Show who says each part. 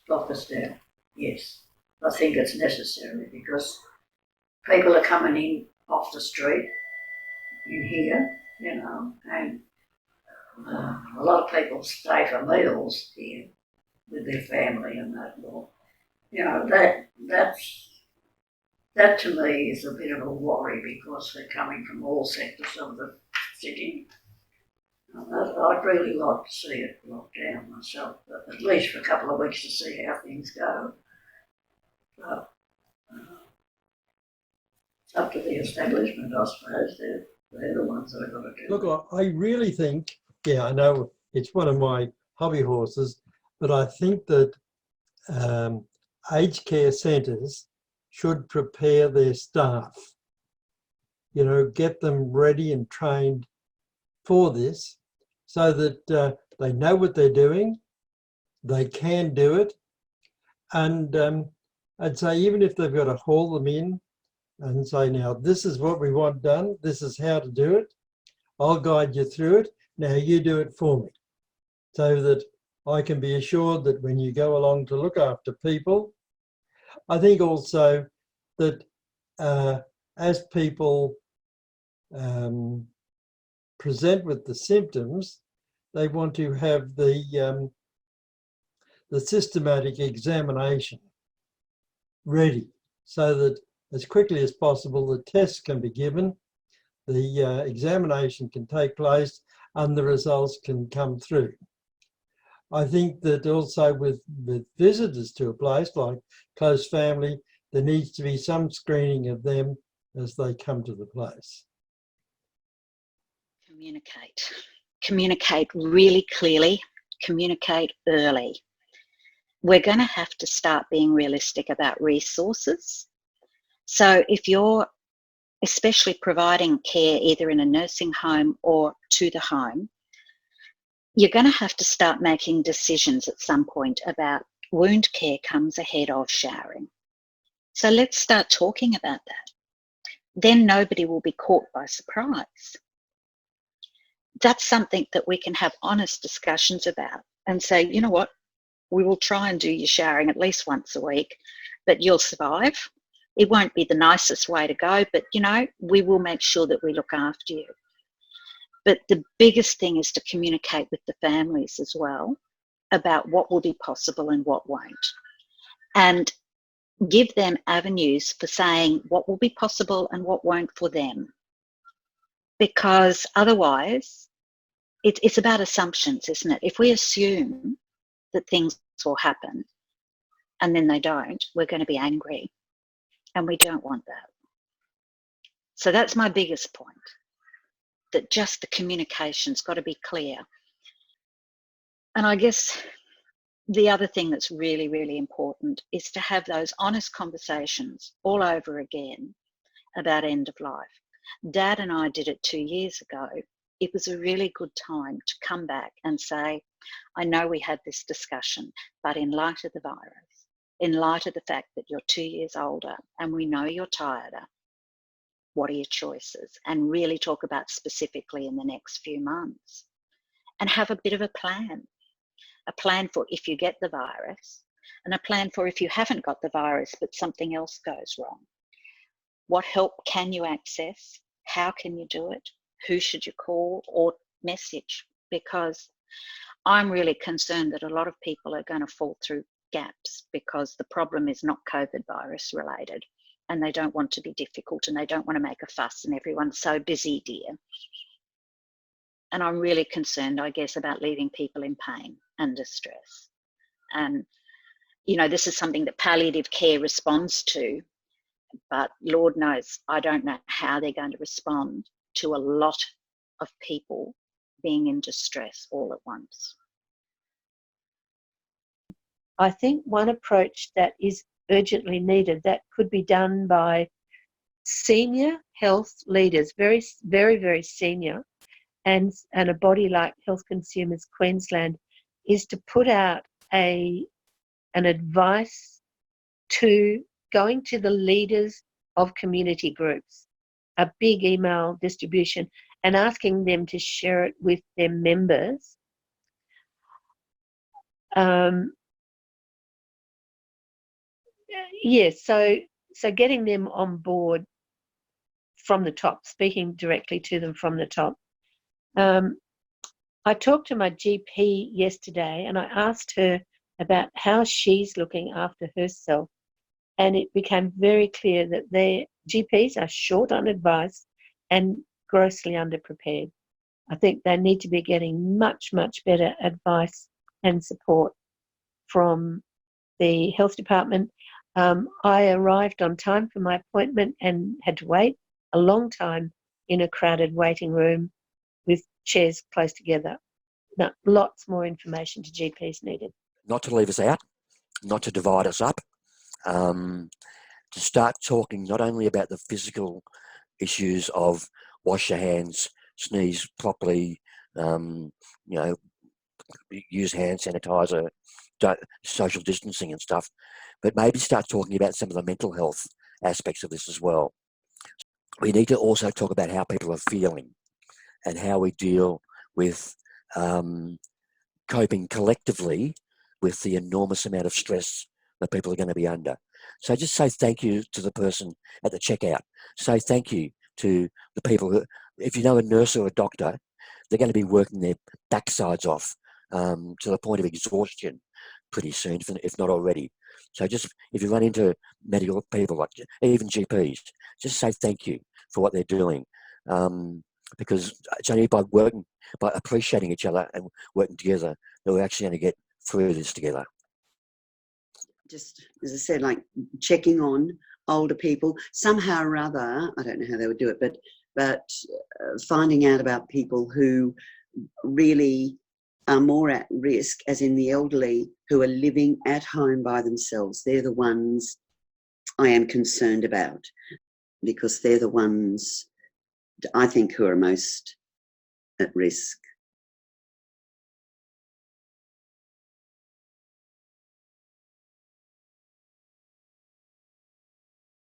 Speaker 1: lockers down. Yes, I think it's necessary because people are coming in off the street in here, you know, and a lot of people stay for meals here with their family and that. Well, you know, that to me is a bit of a worry because they're coming from all sectors of the city. I'd really like to see it locked down myself, but at least for a couple of weeks to see how things go. But it's up to the establishment, I suppose. They're the ones that have got to do it.
Speaker 2: Look, I really think, yeah, I know it's one of my hobby horses, but I think that aged care centres should prepare their staff, you know, get them ready and trained for this so that they know what they're doing, they can do it. And I'd say even if they've got to haul them in and say, now, this is what we want done, this is how to do it, I'll guide you through it, now you do it for me. So that I can be assured that when you go along to look after people, I think also that as people present with the symptoms, they want to have the systematic examination ready so that as quickly as possible the tests can be given, the examination can take place and the results can come through. I think that also with visitors to a place like close family, there needs to be some screening of them as they come to the place.
Speaker 3: Communicate. Communicate really clearly, communicate early. We're going to have to start being realistic about resources. So if you're especially providing care either in a nursing home or to the home, you're going to have to start making decisions at some point about wound care comes ahead of showering. So let's start talking about that. Then nobody will be caught by surprise. That's something that we can have honest discussions about and say, you know what, we will try and do your showering at least once a week, but you'll survive. It won't be the nicest way to go, but you know, we will make sure that we look after you. But the biggest thing is to communicate with the families as well about what will be possible and what won't. And give them avenues for saying what will be possible and what won't for them. Because otherwise, it's about assumptions, isn't it? If we assume that things will happen and then they don't, we're going to be angry. And we don't want that. So that's my biggest point, that just the communication's got to be clear. And I guess the other thing that's really, really important is to have those honest conversations all over again about end of life. Dad and I did it 2 years ago. It was a really good time to come back and say, I know we had this discussion, but in light of the virus, in light of the fact that you're 2 years older and we know you're tireder, what are your choices? And really talk about specifically in the next few months. And have a bit of a plan for if you get the virus, and a plan for if you haven't got the virus but something else goes wrong. What help can you access? How can you do it? Who should you call or message? Because I'm really concerned that a lot of people are going to fall through gaps because the problem is not COVID virus related and they don't want to be difficult and they don't want to make a fuss and everyone's so busy, dear. And I'm really concerned, I guess, about leaving people in pain and distress. And, you know, this is something that palliative care responds to, but Lord knows, I don't know how they're going to respond to a lot of people being in distress all at once.
Speaker 4: I think one approach that is urgently needed that could be done by senior health leaders, very, very, very senior, and a body like Health Consumers Queensland, is to put out an advice to going to the leaders of community groups, a big email distribution, and asking them to share it with their members. Yes, so getting them on board from the top, speaking directly to them from the top. I talked to my GP yesterday and I asked her about how she's looking after herself, and it became very clear that their GPs are short on advice and grossly underprepared. I think they need to be getting much, much better advice and support from the health department. I arrived on time for my appointment and had to wait a long time in a crowded waiting room with chairs close together. Now, lots more information to GPs needed.
Speaker 5: Not to leave us out, not to divide us up, to start talking not only about the physical issues of wash your hands, sneeze properly, use hand sanitizer, social distancing and stuff, but maybe start talking about some of the mental health aspects of this as well. We need to also talk about how people are feeling and how we deal with coping collectively with the enormous amount of stress that people are going to be under. So just say thank you to the person at the checkout. Say thank you to the people who, if you know a nurse or a doctor, they're going to be working their backsides off to the point of exhaustion pretty soon, if not already. So just, if you run into medical people, like even GPs, just say thank you for what they're doing. Because it's only by appreciating each other and working together that we're actually going to get through this together.
Speaker 6: Just, as I said, like checking on older people, somehow or other, I don't know how they would do it, but finding out about people who really are more at risk, as in the elderly who are living at home by themselves. They're the ones I am concerned about, because they're the ones I think who are most at risk.